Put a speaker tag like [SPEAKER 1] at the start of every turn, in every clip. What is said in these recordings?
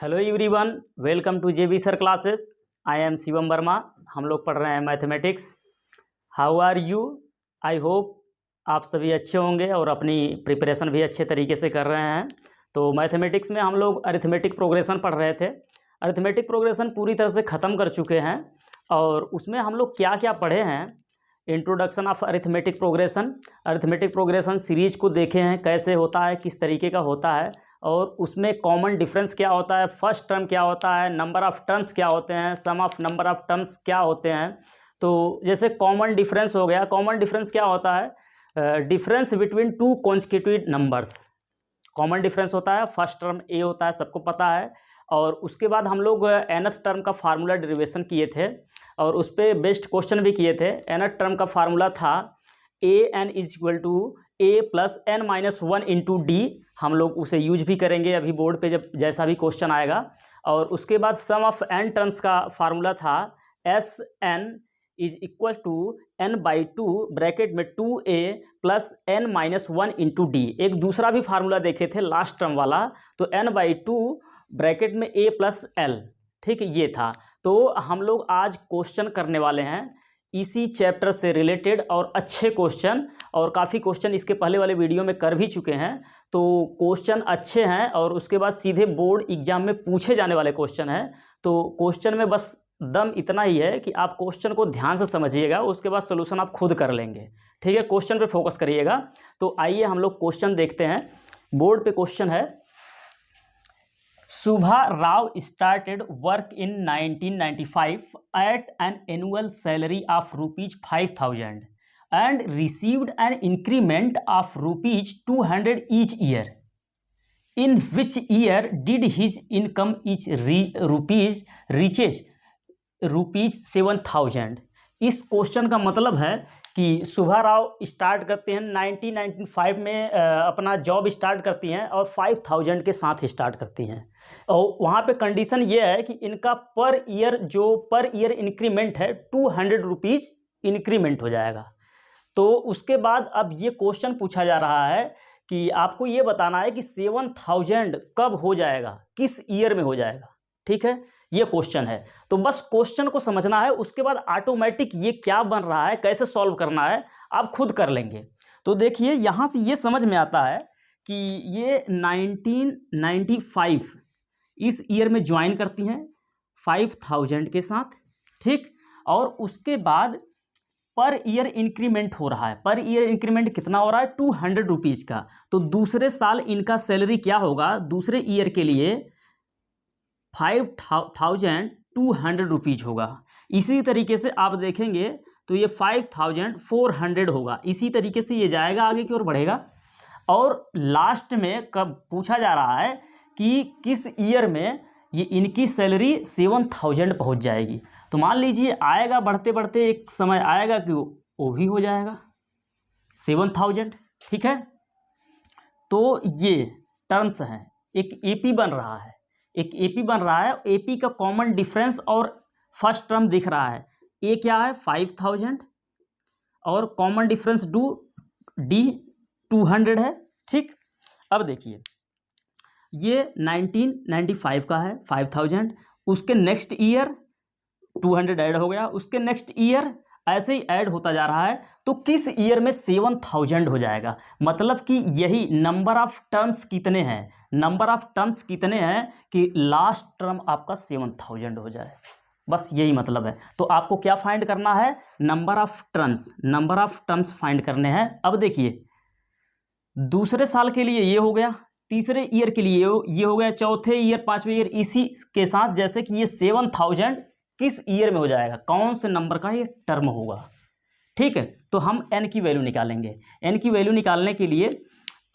[SPEAKER 1] Hello everyone, welcome to JB sir classes. I am Shivam Verma. हम लोग पढ़ रहे हैं mathematics. How are you? I hope आप सभी अच्छे होंगे और अपनी प्रिपरेशन भी अच्छे तरीके से कर रहे हैं। तो मैथमेटिक्स में हम लोग अरिथमेटिक प्रोग्रेशन पढ़ रहे थे। अरिथमेटिक प्रोग्रेशन पूरी तरह से ख़त्म कर चुके हैं और उसमें हम लोग क्या क्या पढ़े हैं। Introduction of arithmetic progression, arithmetic progression series को देखे हैं, कैसे होता है, किस तरीके का होता है और उसमें कॉमन डिफरेंस क्या होता है, फर्स्ट टर्म क्या होता है, नंबर ऑफ़ टर्म्स क्या होते हैं, सम ऑफ नंबर ऑफ़ टर्म्स क्या होते हैं। तो जैसे कॉमन डिफरेंस हो गया, कॉमन डिफरेंस क्या होता है? Difference between two constitutive numbers. Common difference होता है, फर्स्ट टर्म ए होता है, सबको पता है। और उसके बाद हम लोग nth टर्म का फार्मूला डेरिवेशन किए थे और उस पर बेस्ड क्वेश्चन भी किए थे। nth टर्म का फार्मूला था an is equal to a plus n minus 1 into d. हम लोग उसे यूज भी करेंगे अभी बोर्ड पे जब जैसा भी क्वेश्चन आएगा। और उसके बाद सम ऑफ n टर्म्स का फार्मूला था S n is equal to n by 2 bracket में 2a plus n minus 1 into d. एक दूसरा भी फार्मूला देखे थे लास्ट टर्म वाला, तो n बाई 2 ब्रैकेट में a प्लस l, ठीक, ये था। तो हम लोग आज क्वेश्चन करने वाले हैं इसी चैप्टर से रिलेटेड और अच्छे क्वेश्चन, और काफ़ी क्वेश्चन इसके पहले वाले वीडियो में कर भी चुके हैं। तो क्वेश्चन अच्छे हैं और उसके बाद सीधे बोर्ड एग्जाम में पूछे जाने वाले क्वेश्चन हैं। तो क्वेश्चन में बस दम इतना ही है कि आप क्वेश्चन को ध्यान से समझिएगा, उसके बाद सोल्यूशन आप खुद कर लेंगे, ठीक है। क्वेश्चन पे फोकस करिएगा। तो आइए हम लोग क्वेश्चन देखते हैं। बोर्ड पे क्वेश्चन है, Subha Rao started work in 1995 at an annual salary of rupees 5,000 and received an increment of rupees 200 each year. In which year did his income reaches rupees 7,000? इस क्वेश्चन का मतलब है कि सुभा Rao start करते हैं 1995 में, अपना जॉब स्टार्ट करती हैं और 5,000 के साथ स्टार्ट करती हैं। और वहाँ पे कंडीशन ये है कि इनका पर ईयर इंक्रीमेंट है 200 रुपीज़ इंक्रीमेंट हो जाएगा। तो उसके बाद अब ये क्वेश्चन पूछा जा रहा है कि आपको ये बताना है कि 7,000 कब हो जाएगा, किस ईयर में हो जाएगा, ठीक है। ये क्वेश्चन है, तो बस क्वेश्चन को समझना है, उसके बाद ऑटोमेटिक ये क्या बन रहा है, कैसे सॉल्व करना है, आप खुद कर लेंगे। तो देखिए यहाँ से ये समझ में आता है कि ये 1995 इस ईयर में ज्वाइन करती हैं 5,000 के साथ, ठीक। और उसके बाद पर ईयर इंक्रीमेंट हो रहा है। पर ईयर इंक्रीमेंट कितना हो रहा है? 200 रुपीज़ का। तो दूसरे साल इनका सैलरी क्या होगा? दूसरे ईयर के लिए 5,200 रुपीज़ होगा। इसी तरीके से आप देखेंगे तो ये 5,400 होगा। इसी तरीके से ये जाएगा आगे की ओर बढ़ेगा। और लास्ट में कब पूछा जा रहा है कि किस ईयर में ये इनकी सैलरी 7,000 पहुंच जाएगी। तो मान लीजिए आएगा, बढ़ते बढ़ते एक समय आएगा कि वो भी हो जाएगा 7,000, ठीक है। तो ये टर्म्स हैं, एक एपी बन रहा है, एपी का कॉमन डिफरेंस और फर्स्ट टर्म दिख रहा है। ए क्या है? 5,000 और कॉमन डिफरेंस डी 200 है, ठीक। अब देखिए ये 1995 का है 5,000, उसके नेक्स्ट ईयर 200 ऐड हो गया, उसके नेक्स्ट ईयर ऐसे ही ऐड होता जा रहा है। तो किस ईयर में 7,000 हो जाएगा? मतलब कि यही नंबर ऑफ टर्म्स कितने हैं, नंबर ऑफ टर्म्स कितने हैं कि लास्ट टर्म आपका 7,000 हो जाए, बस यही मतलब है। तो आपको क्या फाइंड करना है? नंबर ऑफ टर्म्स फाइंड करने हैं। अब देखिए दूसरे साल के लिए ये हो गया, तीसरे ईयर के लिए ये हो गया, चौथे ईयर, पांचवें ईयर, इसी के साथ जैसे कि ये 7,000 किस ईयर में हो जाएगा, कौन से नंबर का ये टर्म होगा, ठीक है। तो हम n की वैल्यू निकालेंगे। n की वैल्यू निकालने के लिए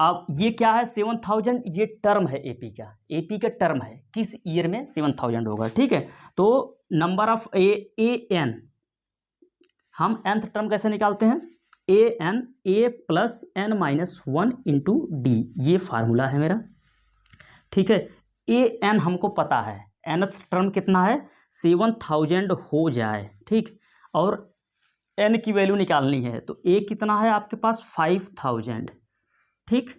[SPEAKER 1] अब ये क्या है? 7,000, ये टर्म है एपी का टर्म है, किस ईयर में 7,000 होगा, ठीक है। तो नंबर ऑफ एन, हम nth टर्म कैसे निकालते हैं? A plus n minus 1 into d, ये फार्मूला है मेरा, ठीक है। एन हमको पता है, nth टर्म कितना है? 7,000 हो जाए, ठीक। और n की वैल्यू निकालनी है, तो a कितना है आपके पास? 5,000, ठीक।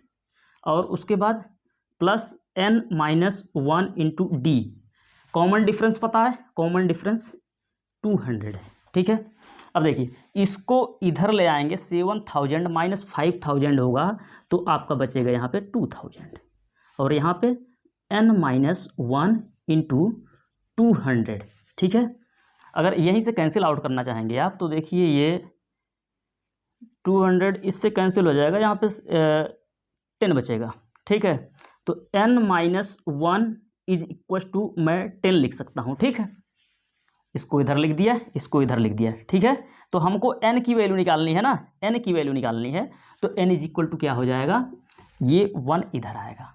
[SPEAKER 1] और उसके बाद plus n minus 1 into D, common difference पता है, कॉमन डिफरेंस 200 है, ठीक है। अब देखिए इसको इधर ले आएंगे, 7000 माइनस 5000 होगा तो आपका बचेगा यहाँ पे 2000, और यहाँ पे n माइनस 1 इंटू 200, ठीक है। अगर यहीं से कैंसिल आउट करना चाहेंगे आप तो देखिए ये 200 इससे कैंसिल हो जाएगा, यहाँ पे 10 बचेगा, ठीक है। तो n minus 1 is equal to, मैं 10 लिख सकता हूँ, ठीक है। इसको इधर लिख दिया, इसको इधर लिख दिया, ठीक है। तो हमको n की वैल्यू निकालनी है ना, n की वैल्यू निकालनी है, तो n इज इक्वल टू क्या हो जाएगा, ये 1 इधर आएगा,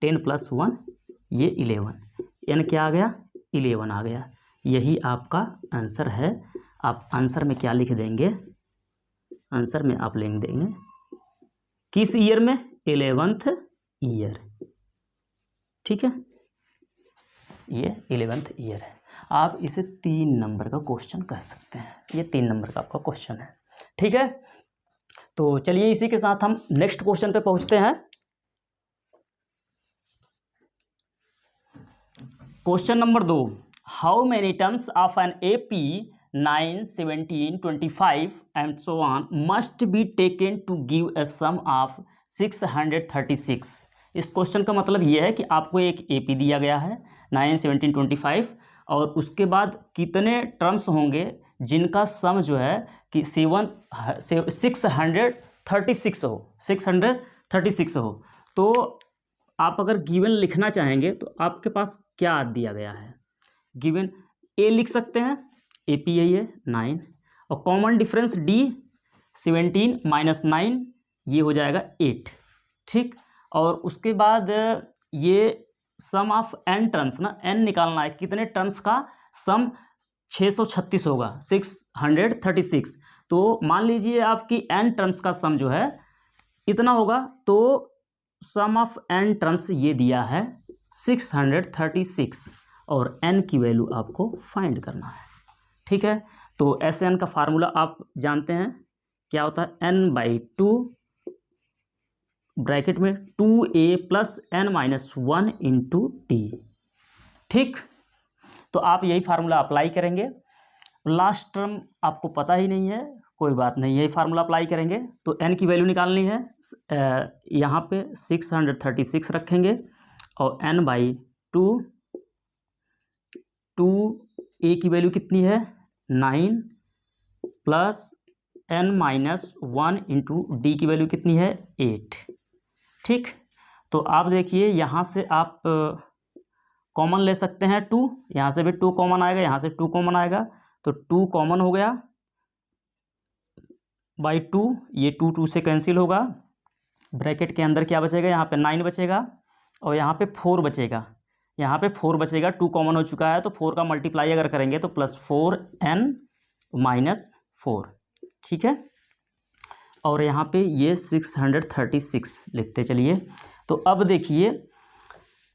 [SPEAKER 1] 10 प्लस 1 ये 11, n क्या आ गया, 11 आ गया। यही आपका आंसर है। आप आंसर में क्या लिख देंगे, आंसर में आप लिख देंगे किस ईयर में, 11th ईयर, ठीक है। ये 11th ईयर है। आप इसे 3 नंबर का क्वेश्चन कह सकते हैं, ये 3 नंबर का आपका क्वेश्चन है, ठीक है। तो चलिए इसी के साथ हम नेक्स्ट क्वेश्चन पे पहुंचते हैं। Question number 2, how many terms of an AP 9, 17, 25 and so on must be taken to give a sum of 636। इस क्वेश्चन का मतलब ये है कि आपको एक AP दिया गया है 9, 17, 25 और उसके बाद कितने टर्म्स होंगे जिनका सम जो है कि 636 हो, 636 हो। तो आप अगर गिवन लिखना चाहेंगे तो आपके पास क्या दिया गया है, गिवन ए लिख सकते हैं, AP यही है 9, और कॉमन डिफरेंस D 17 माइनस 9 ये हो जाएगा 8, ठीक। और उसके बाद ये सम ऑफ n टर्म्स ना, n निकालना है, कितने टर्म्स का सम 636 होगा, 636। तो मान लीजिए आपकी n टर्म्स का सम जो है इतना होगा, तो सम ऑफ n टर्म्स ये दिया है 636 और n की वैल्यू आपको फाइंड करना है, ठीक है। तो SN का फार्मूला आप जानते हैं क्या होता है, n/2 ब्रैकेट में 2a plus n minus 1 into T, ठीक। तो आप यही फार्मूला अप्लाई करेंगे। लास्ट टर्म आपको पता ही नहीं है, कोई बात नहीं, यही फार्मूला अप्लाई करेंगे। तो n की वैल्यू निकालनी है, यहाँ पे 636 रखेंगे और n/2, 2a की वैल्यू कितनी है 9 plus n minus 1 into D की वैल्यू कितनी है 8, ठीक। तो आप देखिए यहाँ से आप कॉमन ले सकते हैं 2, यहाँ से भी 2 कॉमन आएगा, यहाँ से 2 कॉमन आएगा, तो 2 कॉमन हो गया बाई 2, ये 2 से कैंसिल होगा। ब्रैकेट के अंदर क्या बचेगा, यहाँ पे 9 बचेगा और यहाँ पे 4 बचेगा, यहाँ पे 4 बचेगा, 2 कॉमन हो चुका है, तो 4 का मल्टीप्लाई अगर करेंगे तो प्लस 4n माइनस 4, ठीक है। और यहाँ पे ये 636 लिखते चलिए। तो अब देखिए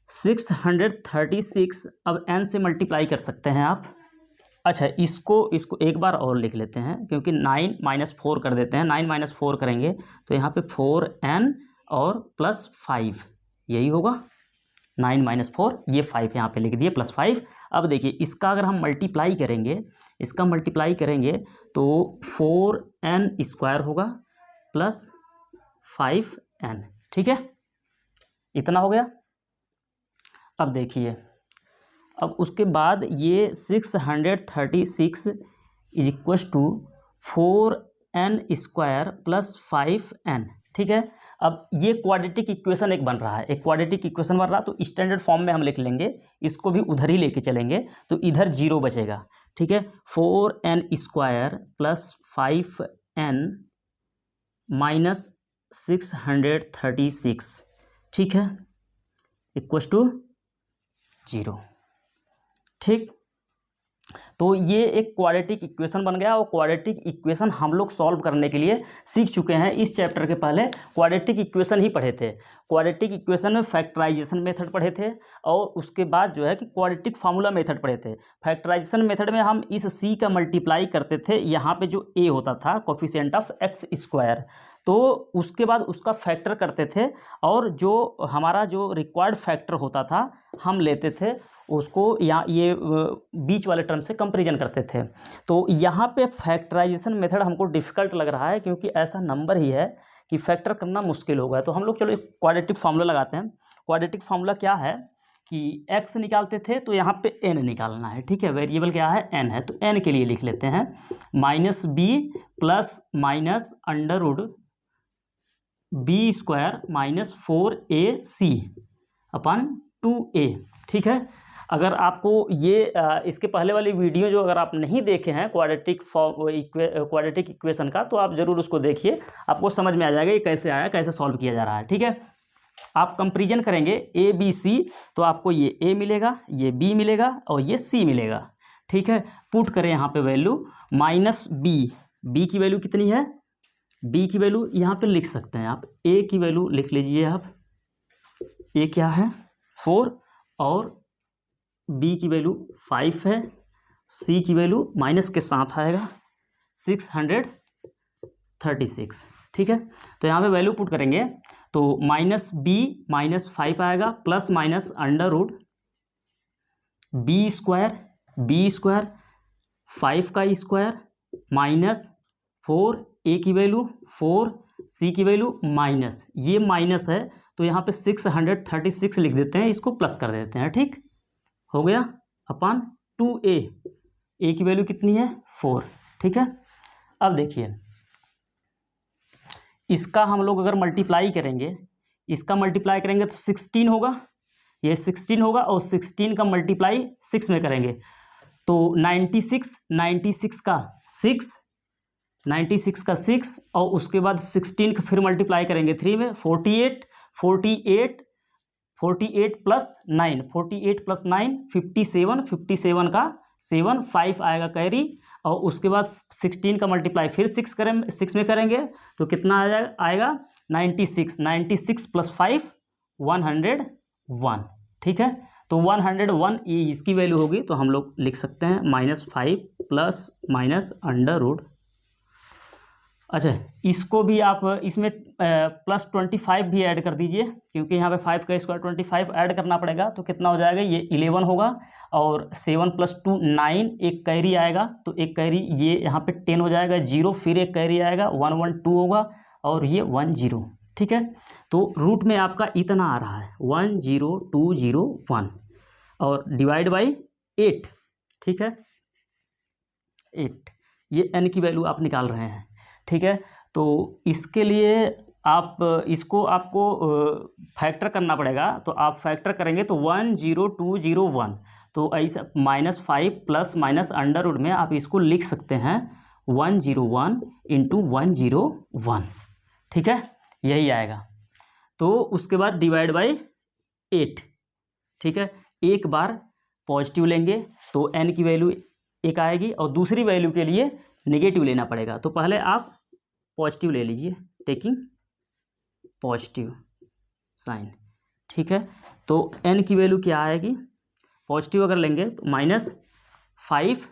[SPEAKER 1] 636 अब n से मल्टीप्लाई कर सकते हैं आप। अच्छा इसको एक बार और लिख लेते हैं, क्योंकि 9 माइनस 4 कर देते हैं, 9 माइनस 4 करेंगे तो यहाँ पे 4n और प्लस 5 यही होगा, 9 माइनस 4 ये 5 यहाँ पे लिख दिए प्लस 5। अब देखिए इसका अगर हम मल्टीप्लाई करेंगे, इसका मल्टीप्लाई करेंगे तो 4n स्क्वायर होगा प्लस 5n, ठीक है, इतना हो गया। अब देखिए अब उसके बाद ये 636 is equal to 4n square plus 5n, ठीक है। अब ये क्वाड्रेटिक इक्वेशन एक बन रहा है, एक क्वाड्रेटिक इक्वेशन बन रहा है, तो स्टैंडर्ड फॉर्म में हम लिख लेंगे, इसको भी उधर ही लेके चलेंगे, तो इधर 0 बचेगा, ठीक है। 4n square plus 5n minus 636, ठीक है, इक्वल टू 0, ठीक। तो ये एक क्वाड्रेटिक इक्वेशन बन गया, और क्वाड्रेटिक इक्वेशन हम लोग सॉल्व करने के लिए सीख चुके हैं। इस चैप्टर के पहले क्वाड्रेटिक इक्वेशन ही पढ़े थे, क्वाड्रेटिक इक्वेशन में फैक्टराइजेशन मेथड पढ़े थे, और उसके बाद जो है कि क्वाड्रेटिक फार्मूला मेथड पढ़े थे। फैक्टराइजेशन मेथड में हम इस c का मल्टीप्लाई करते थे, यहाँ पे जो a होता था कोफिशिएंट ऑफ x स्क्वायर, तो उसके बाद उसका फैक्टर करते थे और जो हमारा जो रिक्वायर्ड फैक्टर होता था हम लेते थे उसको, या ये बीच वाले टर्म से कंपैरिजन करते थे। तो यहाँ पे फैक्टराइजेशन मेथड हमको डिफ़िकल्ट लग रहा है क्योंकि ऐसा नंबर ही है कि फैक्टर करना मुश्किल होगा। तो हम लोग चलो एक क्वाड्रेटिक फार्मूला लगाते हैं। क्वाड्रेटिक फार्मूला क्या है कि x निकालते थे तो यहाँ पे n निकालना है, ठीक है। वेरिएबल क्या है, n है, तो n के लिए लिख लेते हैं -b plus minus under root b square minus 4ac upon 2a, ठीक है। अगर आपको ये इसके पहले वाली वीडियो जो अगर आप नहीं देखे हैं क्वाड्रेटिक इक्वेशन का, तो आप ज़रूर उसको देखिए, आपको समझ में आ जाएगा ये कैसे आया, कैसे सॉल्व किया जा रहा है, ठीक है। आप कंपैरिजन करेंगे ए बी सी तो आपको ये ए मिलेगा, ये बी मिलेगा और ये सी मिलेगा, ठीक है। पुट करें यहाँ पे वैल्यू माइनस बी की वैल्यू कितनी है, बी की वैल्यू यहाँ पे लिख सकते हैं आप, ए की वैल्यू लिख लीजिए आप, ए क्या है 4 और बी की वैल्यू 5 है, सी की वैल्यू माइनस के साथ आएगा 636, ठीक है। तो यहाँ पे वैल्यू पुट करेंगे तो माइनस बी माइनस 5 आएगा plus minus under root b square 5 का स्क्वायर माइनस 4 ए की वैल्यू 4 सी की वैल्यू माइनस, ये माइनस है तो यहाँ पे 636 लिख देते हैं, इसको प्लस कर देते हैं, ठीक हो गया, अपन 2a, ए की वैल्यू कितनी है 4, ठीक है। अब देखिए इसका हम लोग अगर मल्टीप्लाई करेंगे, इसका मल्टीप्लाई करेंगे तो 16 होगा, ये 16 होगा और 16 का मल्टीप्लाई 6 में करेंगे तो 96 का 6 और उसके बाद 16 का फिर मल्टीप्लाई करेंगे 3 में 48 प्लस 9 57 का 7 5 आएगा कैरी, और उसके बाद 16 का मल्टीप्लाई फिर 6 में करेंगे तो कितना आएगा 96 प्लस 5 101, ठीक है। तो 101 ये इसकी वैल्यू होगी, तो हम लोग लिख सकते हैं -5 प्लस माइनस अंडर रूट, अच्छा इसको भी आप इसमें प्लस 25 भी ऐड कर दीजिए क्योंकि यहाँ पे 5 का स्क्वायर 25 ऐड करना पड़ेगा, तो कितना हो जाएगा ये 11 होगा और 7 + 2 9, एक कैरी आएगा तो एक कैरी ये यहाँ पे 10 हो जाएगा 0, फिर एक कैरी आएगा 112 होगा और ये 10, ठीक है। तो रूट में आपका इतना आ रहा है 10201 और डिवाइड बाई 8, ठीक है 8, ये n की वैल्यू आप निकाल रहे हैं, ठीक है। तो इसके लिए इसको आपको फैक्टर करना पड़ेगा, तो आप फैक्टर करेंगे तो 10201, तो ऐसा -5 प्लस माइनस अंडर रूट में आप इसको लिख सकते हैं 101 × 101, ठीक है, यही आएगा। तो उसके बाद डिवाइड बाई 8, ठीक है। एक बार पॉजिटिव लेंगे तो n की वैल्यू 1 आएगी और दूसरी वैल्यू के लिए नेगेटिव लेना पड़ेगा, तो पहले आप पॉजिटिव ले लीजिए, टेकिंग पॉजिटिव साइन, ठीक है। तो n की वैल्यू क्या आएगी, पॉजिटिव अगर लेंगे तो -5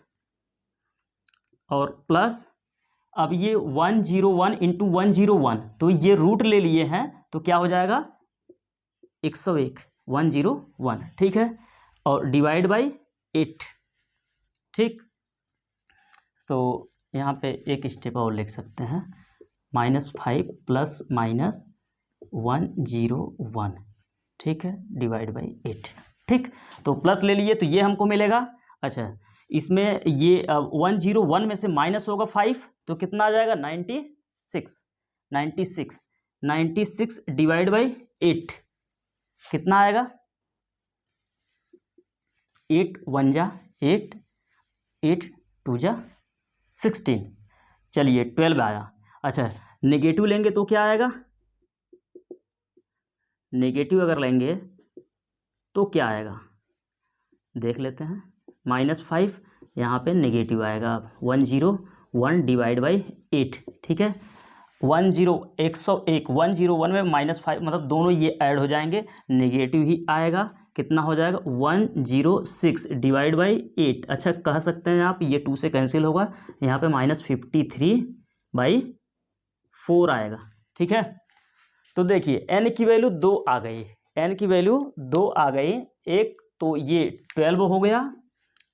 [SPEAKER 1] और प्लस, अब ये 101 × 101, तो ये रूट ले लिए हैं तो क्या हो जाएगा 101 101, ठीक है, और डिवाइड बाई 8, ठीक। तो यहाँ पे एक स्टेप और लिख सकते हैं -5 प्लस माइनस 101, ठीक है, डिवाइड बाई 8, ठीक। तो प्लस ले लिए तो ये हमको मिलेगा, अच्छा इसमें ये 101 में से माइनस होगा 5 तो कितना आ जाएगा 96 डिवाइड बाई 8 कितना आएगा 8 1 जा 8 8 2 जा 16, चलिए 12 आया। अच्छा नेगेटिव लेंगे तो क्या आएगा, नेगेटिव अगर लेंगे तो क्या आएगा देख लेते हैं, -5 यहाँ पे नेगेटिव आएगा 101 डिवाइड बाई 8, ठीक है। 101 101 में -5 मतलब दोनों ये ऐड हो जाएंगे, नेगेटिव ही आएगा, कितना हो जाएगा 106 डिवाइड बाई 8, अच्छा कह सकते हैं आप ये 2 से कैंसिल होगा, यहाँ पे -53/4 आएगा, ठीक है। तो देखिए n की वैल्यू 2 आ गई, n की वैल्यू 2 आ गई, एक तो ये 12 हो गया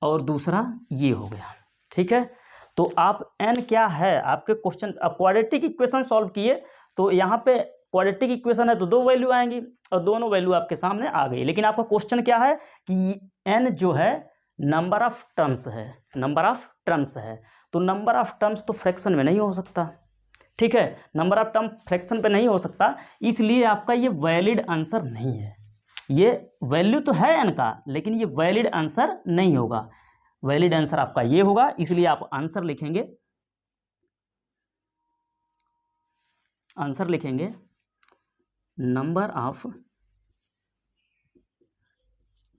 [SPEAKER 1] और दूसरा ये हो गया, ठीक है। तो आप n क्या है आपके क्वेश्चन, अब क्वाड्रेटिक इक्वेशन सॉल्व किए तो यहाँ पे क्वाड्रेटिक इक्वेशन है तो 2 वैल्यू आएंगी और दोनों वैल्यू आपके सामने आ गई। लेकिन आपका क्वेश्चन क्या है कि n जो है नंबर ऑफ टर्म्स है, नंबर ऑफ टर्म्स है, तो नंबर ऑफ टर्म्स तो फ्रैक्शन में नहीं हो सकता, ठीक है। नंबर ऑफ टर्म फ्रैक्शन पे नहीं हो सकता, इसलिए आपका ये वैलिड आंसर नहीं है। ये वैल्यू तो है n का, लेकिन ये वैलिड आंसर नहीं होगा। वैलिड आंसर आपका ये होगा, इसलिए आप आंसर लिखेंगे, आंसर लिखेंगे number of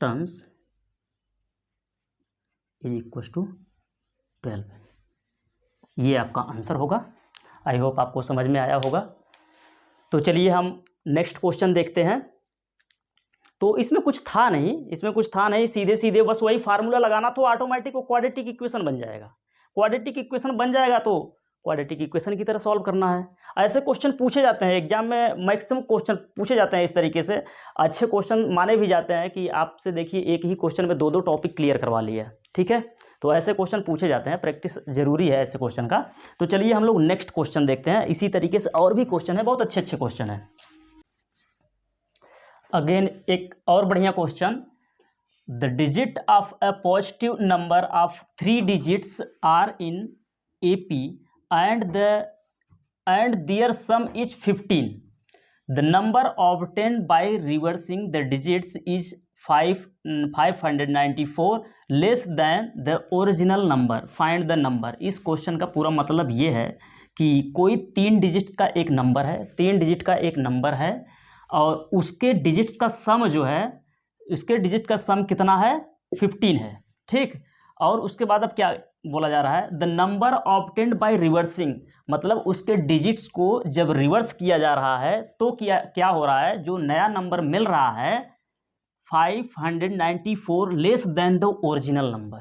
[SPEAKER 1] terms is equal to 12। ये आपका आंसर होगा। आई होप आपको समझ में आया होगा। तो चलिए हम नेक्स्ट क्वेश्चन देखते हैं। तो इसमें कुछ था नहीं, इसमें कुछ था नहीं, सीधे सीधे बस वही फार्मूला लगाना तो ऑटोमेटिक वो क्वाड्रेटिक इक्वेशन बन जाएगा। क्वाड्रेटिक इक्वेशन बन जाएगा तो क्वाड्रेटिक इक्वेशन की तरह सॉल्व करना है। ऐसे क्वेश्चन पूछे जाते हैं एग्जाम में, मैक्सिमम क्वेश्चन पूछे जाते हैं इस तरीके से, अच्छे क्वेश्चन माने भी जाते हैं कि आपसे देखिए एक ही क्वेश्चन में 2-2 टॉपिक क्लियर करवा लिया, ठीक है। तो ऐसे क्वेश्चन पूछे जाते हैं, प्रैक्टिस जरूरी है ऐसे क्वेश्चन का। तो चलिए हम लोग नेक्स्ट क्वेश्चन देखते हैं। इसी तरीके से और भी क्वेश्चन है, बहुत अच्छे अच्छे क्वेश्चन है। अगेन एक और बढ़िया question, the digit of a positive number of 3 digits are in AP and their sum is 15। The number obtained by reversing the digits is 594 less than the original number, find the number. इस question का पूरा मतलब ये है कि कोई 3 digits का एक नंबर है, 3 डिजिट का एक नंबर है और उसके डिजिट्स का सम जो है, उसके डिजिट का सम कितना है 15 है, ठीक। और उसके बाद अब क्या बोला जा रहा है, the number obtained by reversing, मतलब उसके डिजिट्स को जब रिवर्स किया जा रहा है तो क्या हो रहा है, जो नया नंबर मिल रहा है 594 less than the original number.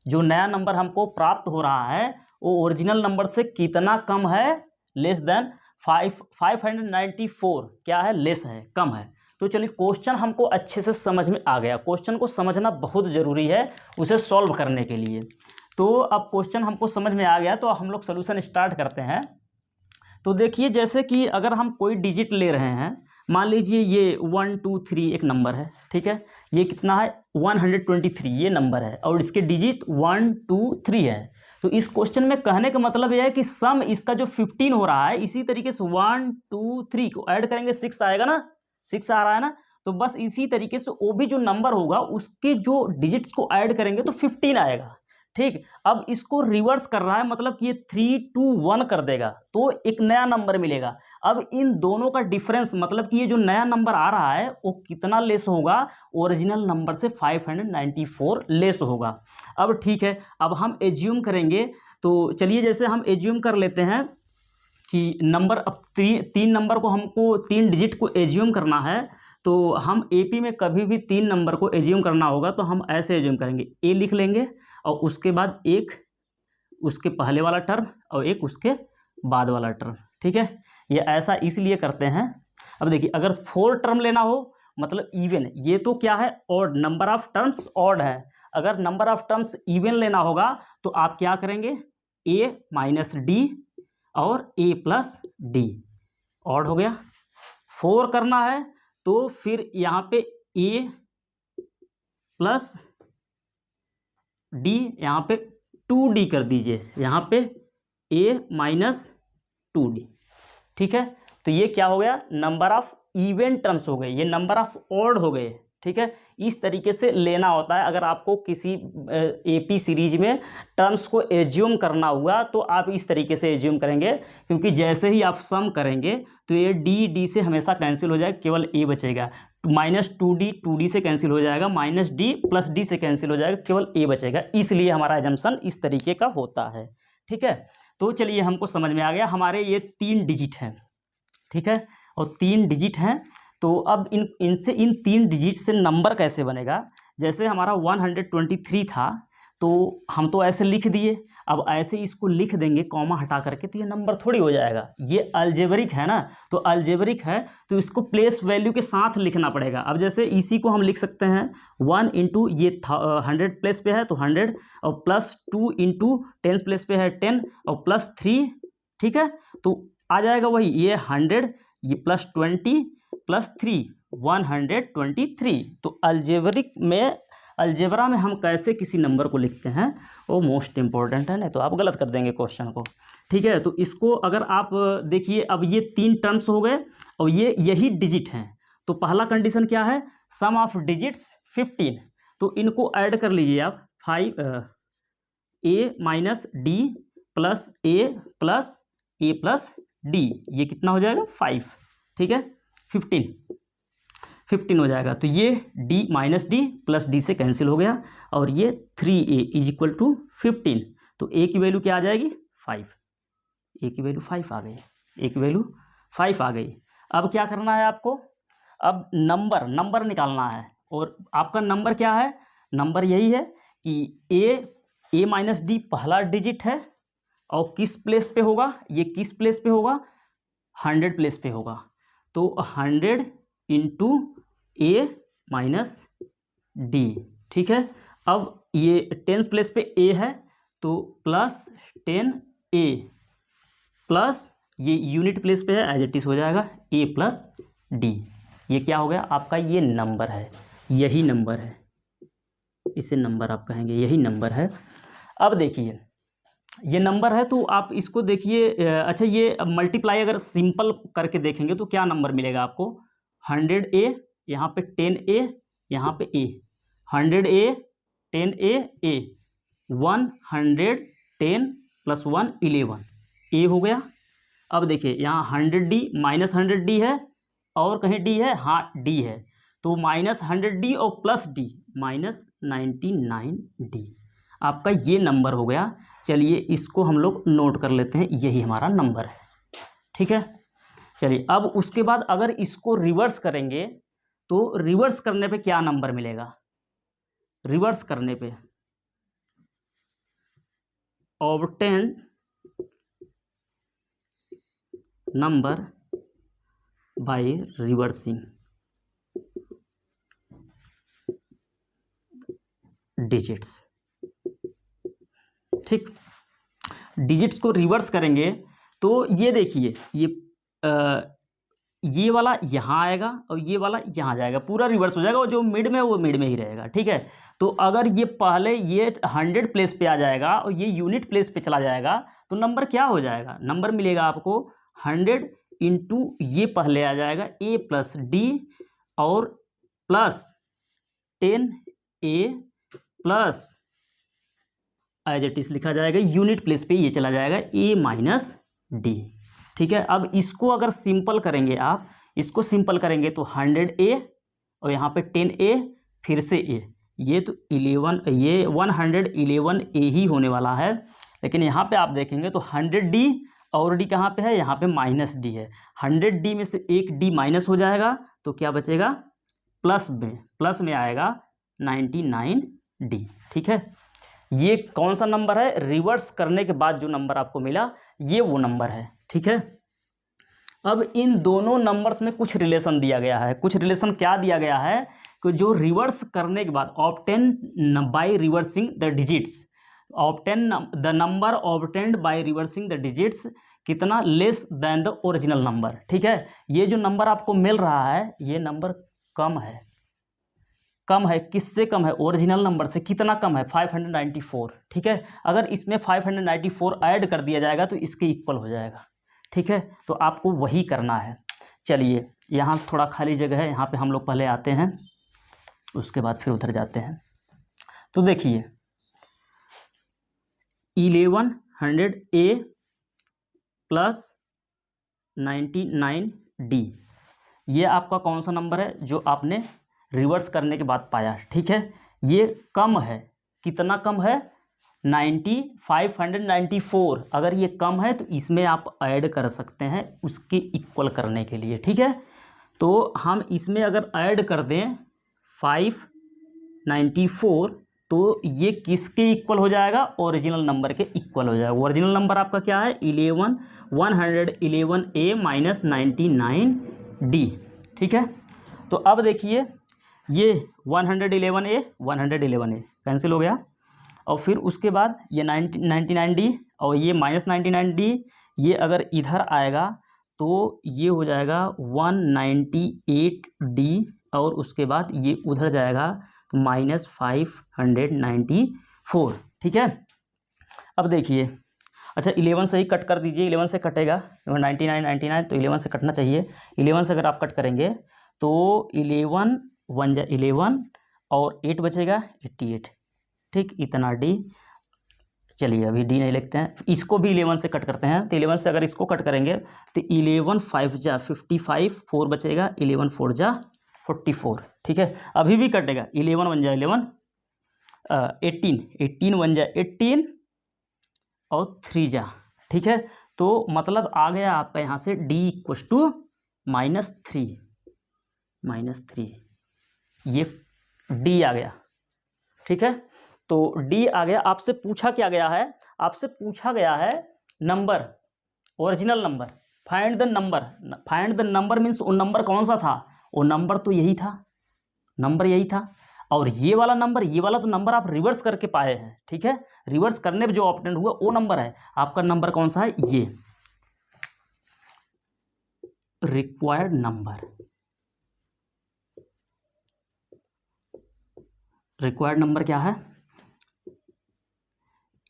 [SPEAKER 1] जो नया नंबर हमको प्राप्त हो रहा है वो ओरिजिनल नंबर से कितना कम है, लेस देन 594 क्या है, लेस है, कम है। तो चलिए क्वेश्चन हमको अच्छे से समझ में आ गया। क्वेश्चन को समझना बहुत ज़रूरी है उसे सॉल्व करने के लिए। तो अब क्वेश्चन हमको समझ में आ गया तो हम लोग सोल्यूशन स्टार्ट करते हैं। तो देखिए जैसे कि अगर हम कोई डिजिट ले रहे हैं, मान लीजिए ये 1 2 3 एक नंबर है, ठीक है। ये कितना है 123 ये नंबर है और इसके डिजिट 1 2 3 है। तो इस क्वेश्चन में कहने का मतलब यह है कि सम इसका जो 15 हो रहा है, इसी तरीके से 1 2 3 को ऐड करेंगे 6 आएगा ना, 6 आ रहा है ना। तो बस इसी तरीके से वो भी जो नंबर होगा उसके जो डिजिट्स को ऐड करेंगे तो 15 आएगा, ठीक। अब इसको रिवर्स कर रहा है, मतलब कि ये 3 2 1 कर देगा तो एक नया नंबर मिलेगा। अब इन दोनों का डिफरेंस, मतलब कि ये जो नया नंबर आ रहा है वो कितना लेस होगा, ओरिजिनल नंबर से 594 लेस होगा। अब ठीक है, अब हम एज्यूम करेंगे। तो चलिए जैसे हम एज्यूम कर लेते हैं कि नंबर, अब 3 नंबर को हमको 3 डिजिट को एज्यूम करना है। तो हम AP में कभी भी 3 नंबर को एज्यूम करना होगा तो हम ऐसे एज्यूम करेंगे, A लिख लेंगे और उसके बाद एक उसके पहले वाला टर्म और एक उसके बाद वाला टर्म, ठीक है। ये ऐसा इसलिए करते हैं। अब देखिए अगर 4 टर्म लेना हो मतलब इवन, ये तो क्या है odd, number of terms odd है। अगर नंबर ऑफ टर्म्स इवन लेना होगा तो आप क्या करेंगे, A माइनस D और A प्लस D, ऑड हो गया। 4 करना है तो फिर यहाँ पे A प्लस D, यहाँ पे 2D कर दीजिए, यहाँ पे A माइनस 2D, ठीक है। तो ये क्या हो गया, नंबर ऑफ इवन टर्म्स हो गए, ये नंबर ऑफ ऑड हो गए, ठीक है। इस तरीके से लेना होता है। अगर आपको किसी AP सीरीज में टर्म्स को एज्यूम करना हुआ तो आप इस तरीके से एज्यूम करेंगे, क्योंकि जैसे ही आप सम करेंगे तो ये D से हमेशा कैंसिल हो जाएगा, केवल A बचेगा। माइनस 2D से कैंसिल हो जाएगा, माइनस D प्लस D से कैंसिल हो जाएगा, केवल A बचेगा। इसलिए हमारा एजम्पशन इस तरीके का होता है, ठीक है। तो चलिए हमको समझ में आ गया, हमारे ये 3 डिजिट हैं, ठीक है, और 3 डिजिट हैं। तो अब इन 3 डिजिट से नंबर कैसे बनेगा। जैसे हमारा 123 था तो हम तो ऐसे लिख दिए, अब ऐसे इसको लिख देंगे कॉमा हटा करके, तो ये नंबर थोड़ी हो जाएगा। ये अलजेब्रिक है ना, तो अलजेब्रिक है तो इसको प्लेस वैल्यू के साथ लिखना पड़ेगा। अब जैसे इसी को हम लिख सकते हैं 1 इंटू ये 100 प्लेस पे है तो 100, और प्लस 2 इंटू 10 प्लेस पे है 10, और प्लस 3, ठीक है, तो आ जाएगा वही ये 100, ये प्लस 20 प्लस 3 123। तो अलजेब्रा में हम कैसे किसी नंबर को लिखते हैं वो मोस्ट इंपॉर्टेंट है, नहीं तो आप गलत कर देंगे क्वेश्चन को, ठीक है। तो इसको अगर आप देखिए, अब ये 3 टर्म्स हो गए और ये यही डिजिट हैं, तो पहला कंडीशन क्या है, सम ऑफ डिजिट्स 15, तो इनको ऐड कर लीजिए आप, 5 a minus D plus A plus A plus D, ये कितना हो जाएगा 5, ठीक है, 15 हो जाएगा। तो ये d minus D plus D से कैंसिल हो गया, और ये 3a इज इक्वल टू 15, तो a की वैल्यू क्या आ जाएगी 5, a की वैल्यू 5 आ गई, a की वैल्यू 5 आ गई। अब क्या करना है आपको, अब नंबर निकालना है, और आपका नंबर क्या है, नंबर यही है कि a माइनस डी पहला डिजिट है, और किस प्लेस पे होगा, ये किस प्लेस पे होगा, 100 प्लेस पे होगा, तो 100 इंटू a माइनस डी, ठीक है। अब ये 10 प्लेस पे a है तो प्लस 10a प्लस ये यूनिट प्लेस पे है एज इट इज हो जाएगा a प्लस डी, ये क्या हो गया आपका, ये नंबर है, यही नंबर है, इसे नंबर आप कहेंगे, यही नंबर है। अब देखिए ये नंबर है तो आप इसको देखिए, अच्छा ये मल्टीप्लाई अगर सिंपल करके देखेंगे तो क्या नंबर मिलेगा आपको, 100a, यहाँ पे 10a, यहाँ पे a, 100a 10a a, 110 plus 1 11 a हो गया। अब देखिए यहाँ 100d माइनस 100d है, और कहीं d है, हाँ d है, तो माइनस 100d और प्लस d माइनस 99d, आपका ये नंबर हो गया। चलिए इसको हम लोग नोट कर लेते हैं, यही हमारा नंबर है, ठीक है। चलिए अब उसके बाद अगर इसको रिवर्स करेंगे तो रिवर्स करने पे क्या नंबर मिलेगा, रिवर्स करने पे obtain number by reversing digits, ठीक, डिजिट्स को रिवर्स करेंगे तो ये देखिए ये वाला यहाँ आएगा और ये वाला यहाँ जाएगा, पूरा रिवर्स हो जाएगा, और जो मिड में वो मिड में ही रहेगा, ठीक है। तो अगर ये पहले ये 100 प्लेस पे आ जाएगा और ये यूनिट प्लेस पे चला जाएगा तो नंबर क्या हो जाएगा, नंबर मिलेगा आपको 100 इंटू ये पहले आ जाएगा a प्लस डी और plus 10a plus as it is लिखा जाएगा, यूनिट प्लेस पे ये चला जाएगा a माइनस डी, ठीक है। अब इसको अगर सिंपल करेंगे, आप इसको सिंपल करेंगे तो 100a और यहाँ पे 10a फिर से a, ये तो 11, ये 111a ही होने वाला है। लेकिन यहाँ पे आप देखेंगे तो 100d और d कहाँ पे है, यहाँ पे माइनस d है, 100d में से एक d माइनस हो जाएगा तो क्या बचेगा, प्लस में आएगा 99d, ठीक है। ये कौन सा नंबर है, रिवर्स करने के बाद जो नंबर आपको मिला ये वो नंबर है, ठीक है। अब इन दोनों नंबर्स में कुछ रिलेशन दिया गया है, कुछ रिलेशन क्या दिया गया है कि जो रिवर्स करने के बाद obtain by reversing the digits, obtain the number obtained by reversing the digits कितना, less than the original number, ठीक है। ये जो नंबर आपको मिल रहा है ये नंबर कम है, किससे कम है, ओरिजिनल नंबर से कितना कम है, 594, ठीक है। अगर इसमें 594 ऐड कर दिया जाएगा तो इसके इक्वल हो जाएगा, ठीक है। तो आपको वही करना है। चलिए यहाँ से थोड़ा खाली जगह है, यहाँ पे हम लोग पहले आते हैं, उसके बाद फिर उधर जाते हैं। तो देखिए 1100a प्लस 99d, ये आपका कौन सा नंबर है जो आपने रिवर्स करने के बाद पाया, ठीक है। ये कम है, कितना कम है, 594। अगर ये कम है तो इसमें आप ऐड कर सकते हैं उसके इक्वल करने के लिए, ठीक है। तो हम इसमें अगर ऐड कर दें 594 तो ये किसके इक्वल हो जाएगा, ओरिजिनल नंबर के इक्वल हो जाएगा। ओरिजिनल नंबर आपका क्या है 111A माइनस 99D। ठीक है, तो अब देखिए ये 111A कैंसिल हो गया, और फिर उसके बाद ये 99D और ये माइनस 99D, ये अगर इधर आएगा तो ये हो जाएगा 198D, और उसके बाद ये उधर जाएगा तो माइनस 594। ठीक है, अब देखिए, अच्छा 11 से ही कट कर दीजिए, 11 से कटेगा 99 तो 11 से कटना चाहिए। 11 से अगर आप कट करेंगे तो 11 1 जा 11 और 8 बचेगा 88। ठीक, इतना D। चलिए अभी D नहीं लिखते हैं, इसको भी 11 से कट करते हैं। तो 11 से अगर इसको कट करेंगे तो 11 5 जा 55, 4 बचेगा, 11 4 जा 44। ठीक है, अभी भी कटेगा, 11 1 जा 11 18, 18 1 जा 18 और 3 जा। ठीक है, तो मतलब आ गया आपका यहाँ से D इक्वस टू -3, ये D आ गया। ठीक है, तो D आ गया। आपसे पूछा क्या गया है, आपसे पूछा गया है number, original number, find the number. Find the number means वो नंबर कौन सा था, वो नंबर तो यही था, नंबर यही था। और ये वाला नंबर, ये वाला तो नंबर आप रिवर्स करके पाए हैं। ठीक है, रिवर्स करने पे जो ऑप्टेंड हुआ वो नंबर है। आपका नंबर कौन सा है, ये रिक्वायर्ड नंबर, रिक्वायर्ड नंबर क्या है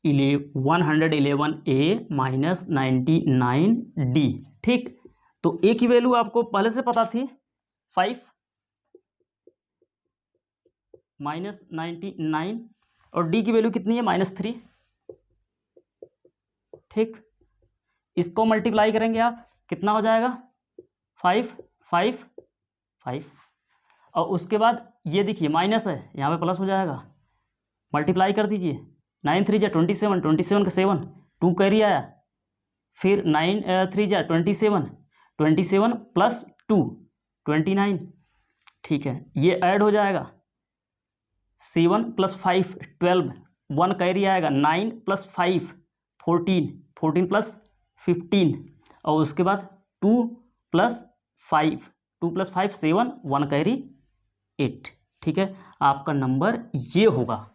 [SPEAKER 1] 111A माइनस 99D। ठीक, तो A की वैल्यू आपको पहले से पता थी 5 माइनस 99, और D की वैल्यू कितनी है -3। ठीक, इसको मल्टीप्लाई करेंगे आप, कितना हो जाएगा 5 5 5, और उसके बाद ये देखिए माइनस है, यहाँ पे प्लस हो जाएगा, मल्टीप्लाई कर दीजिए, 9 3 जा 27, 27 का 7, 2 कैरी आया, फिर 9 3 जा 27, 27 प्लस 2 29। ठीक है, ये ऐड हो जाएगा, 7 प्लस 5 12, 1 कैरी आएगा, 9 प्लस 5 14, 14 प्लस 15, और उसके बाद 2 प्लस 5 7, 1 कैरी 8। ठीक है, आपका नंबर ये होगा।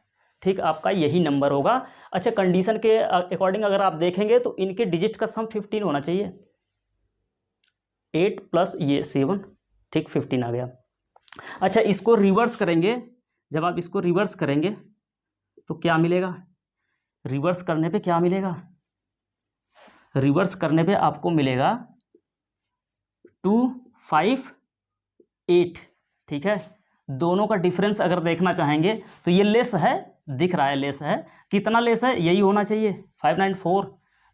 [SPEAKER 1] ठीक, आपका यही नंबर होगा। अच्छा, कंडीशन के अकॉर्डिंग अगर आप देखेंगे तो इनके डिजिट का सम 15 होना चाहिए, 8 प्लस ये 7। ठीक, 15 आ गया। अच्छा, इसको रिवर्स करेंगे, जब आप इसको रिवर्स करेंगे तो क्या मिलेगा, रिवर्स करने पे क्या मिलेगा, रिवर्स करने पे आपको मिलेगा 2 5 8। ठीक है, दोनों का डिफरेंस अगर देखना चाहेंगे तो ये लेस है, दिख रहा है लेस है, कितना लेस है, यही होना चाहिए 594।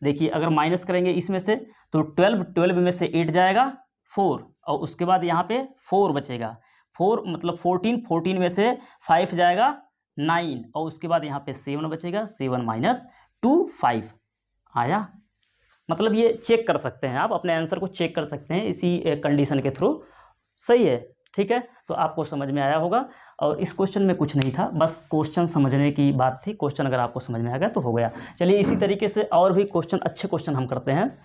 [SPEAKER 1] देखिए अगर माइनस करेंगे इसमें से तो 12 में से 8 जाएगा 4, और उसके बाद यहाँ पे 4 बचेगा, 4 मतलब 14 में से 5 जाएगा 9, और उसके बाद यहाँ पे 7 बचेगा, 7 माइनस 2 5 आया। मतलब ये चेक कर सकते हैं, आप अपने आंसर को चेक कर सकते हैं इसी कंडीशन के थ्रू। सही है, ठीक है, तो आपको समझ में आया होगा। और इस क्वेश्चन में कुछ नहीं था, बस क्वेश्चन समझने की बात थी। क्वेश्चन अगर आपको समझ में आ गया तो हो गया। चलिए इसी तरीके से और भी क्वेश्चन, अच्छे क्वेश्चन हम करते हैं।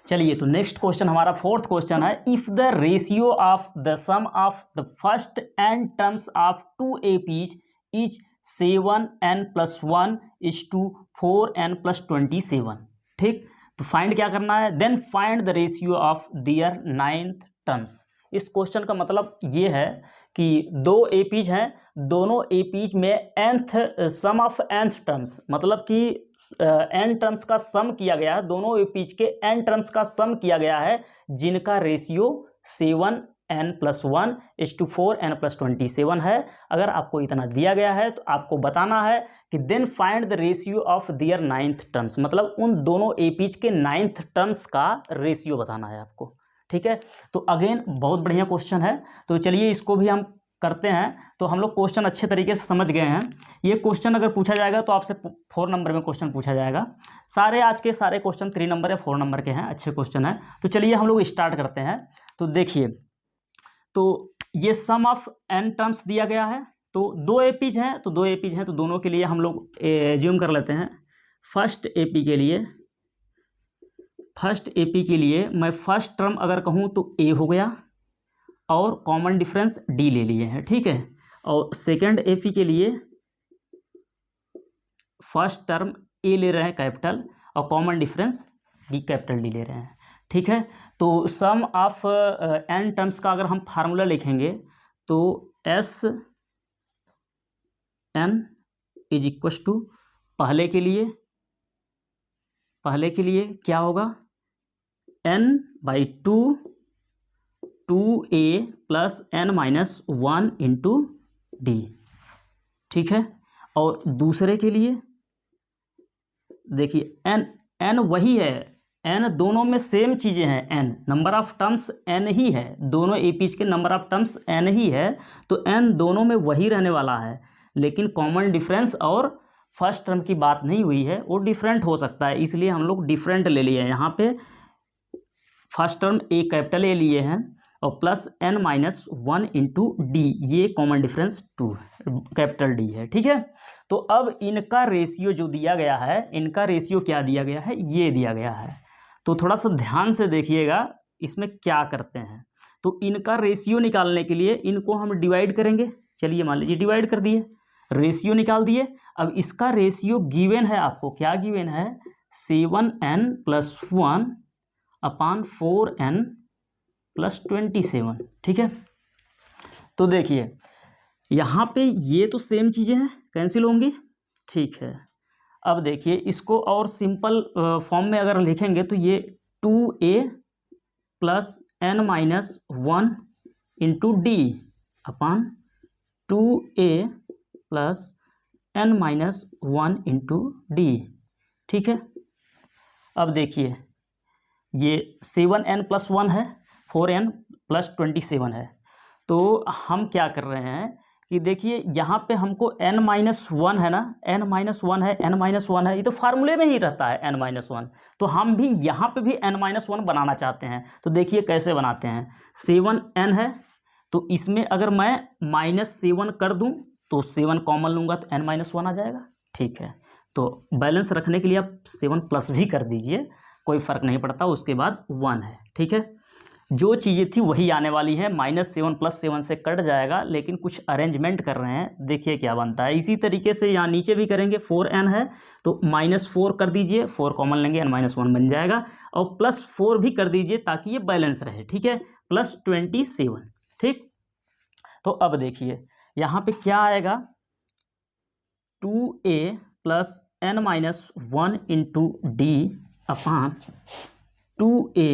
[SPEAKER 1] चलिए, तो नेक्स्ट क्वेश्चन हमारा फोर्थ क्वेश्चन है, if the ratio of the sum of the first n terms of 2 APs is 7n+1 is to 4n+27। ठीक, तो फाइंड क्या करना है, then find the ratio of their 9th terms. इस question का मतलब ये है कि 2 APs हैं, दोनों APs में nth sum of nth terms, मतलब कि n टर्म्स का सम किया गया है, दोनों APs के n टर्म्स का सम किया गया है, जिनका ratio 7n+1 is to 4n+27 है। अगर आपको इतना दिया गया है तो आपको बताना है कि then find the ratio of their 9th terms, मतलब उन दोनों APs के 9th टर्म्स का रेशियो बताना है आपको। ठीक है, तो अगेन बहुत बढ़िया क्वेश्चन है, तो चलिए इसको भी हम करते हैं। तो हम लोग क्वेश्चन अच्छे तरीके से समझ गए हैं। ये क्वेश्चन अगर पूछा जाएगा तो आपसे 4 नंबर में क्वेश्चन पूछा जाएगा। सारे आज के सारे क्वेश्चन 3 नंबर या 4 नंबर के हैं, अच्छे क्वेश्चन हैं। तो चलिए हम लोग स्टार्ट करते हैं। तो देखिए तो ये सम ऑफ n टर्म्स दिया गया है, तो 2 एपीज हैं, तो 2 एपीज हैं, तो दोनों के लिए हम लोग एज्यूम कर लेते हैं। फर्स्ट एपी के लिए मैं फर्स्ट टर्म अगर कहूँ तो a हो गया और कॉमन डिफरेंस d ले लिए हैं, ठीक है। और सेकंड एपी के लिए फर्स्ट टर्म a ले रहे हैं कैपिटल और common difference d capital D ले रहे हैं, ठीक है। तो सम ऑफ n टर्म्स का अगर हम फार्मूला लिखेंगे तो S n is equal to पहले के लिए क्या होगा, n/2 2a plus n-1 into d, ठीक है। और दूसरे के लिए देखिए n वही है, n दोनों में सेम चीज़ें हैं, n number of terms n ही है, दोनों एपीज के नंबर ऑफ टर्म्स n ही है, तो n दोनों में वही रहने वाला है, लेकिन कॉमन डिफरेंस और फर्स्ट टर्म की बात नहीं हुई है, वो डिफरेंट हो सकता है, इसलिए हम लोग डिफरेंट ले लिए हैं। यहाँ पे first term a capital A लिए हैं और प्लस n-1 इंटू डी, ये कॉमन डिफरेंस 2 कैपिटल D है, ठीक है। तो अब इनका रेशियो जो दिया गया है, इनका रेशियो क्या दिया गया है, ये दिया गया है। तो थोड़ा सा ध्यान से देखिएगा इसमें क्या करते हैं। तो इनका रेशियो निकालने के लिए इनको हम डिवाइड करेंगे। चलिए मान लीजिए डिवाइड कर दिए, रेशियो निकाल दिए। अब इसका रेशियो गिवन है, आपको क्या गिवन है, 7n + 1 अपान 4n + 27, ठीक है। तो देखिए यहाँ पे ये तो सेम चीज़ें हैं, कैंसिल होंगी, ठीक है। अब देखिए इसको और सिंपल फॉर्म में अगर लिखेंगे तो ये 2a plus n-1 into d upon 2a plus n-1 into d, ठीक है। अब देखिए ये 7n + 1 है, 4n + 27 है। तो हम क्या कर रहे हैं कि देखिए यहाँ पे हमको n-1 है ना, n-1 है, n-1 है, ये तो फार्मूले में ही रहता है n-1। तो हम भी यहाँ पे भी n-1 बनाना चाहते हैं, तो देखिए कैसे बनाते हैं। 7n है, तो इसमें अगर मैं -7 कर दूँ तो 7 कॉमन लूँगा तो n-1 आ जाएगा, ठीक है। तो बैलेंस रखने के लिए आप 7+ भी कर दीजिए, कोई फ़र्क नहीं पड़ता, उसके बाद 1 है, ठीक है। जो चीज़ें थी वही आने वाली है, -7 + 7 से कट जाएगा, लेकिन कुछ अरेंजमेंट कर रहे हैं, देखिए क्या बनता है। इसी तरीके से यहाँ नीचे भी करेंगे, 4n है तो -4 कर दीजिए, 4 कॉमन लेंगे, n-1 बन जाएगा, और +4 भी कर दीजिए ताकि ये बैलेंस रहे, ठीक है, +27, ठीक। तो अब देखिए यहाँ पे क्या आएगा, 2a plus n-1 into d upon 2a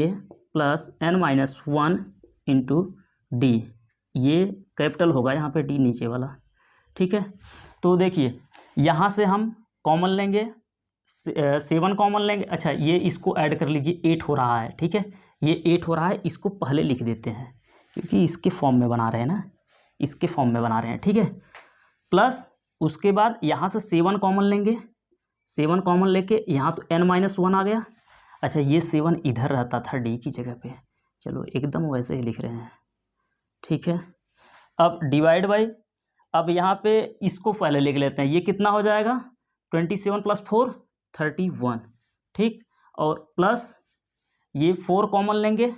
[SPEAKER 1] plus n-1 into d, ये कैपिटल होगा यहाँ पे, डी नीचे वाला, ठीक है। तो देखिए यहाँ से हम कॉमन लेंगे, 7 कॉमन लेंगे, अच्छा ये इसको ऐड कर लीजिए, 8 हो रहा है, ठीक है, ये 8 हो रहा है, इसको पहले लिख देते हैं क्योंकि इसके फॉर्म में बना रहे हैं ना, इसके फॉर्म में बना रहे हैं, ठीक है। प्लस उसके बाद यहाँ से 7 कॉमन लेंगे, 7 कॉमन लेके यहाँ तो n-1 आ गया। अच्छा ये 7 इधर रहता था डी की जगह पे, चलो एकदम वैसे ही लिख रहे हैं, ठीक है। अब डिवाइड बाई, अब यहाँ पे इसको पहले लिख लेते हैं, ये कितना हो जाएगा, 27 + 4 31, ठीक। और प्लस ये 4 कॉमन लेंगे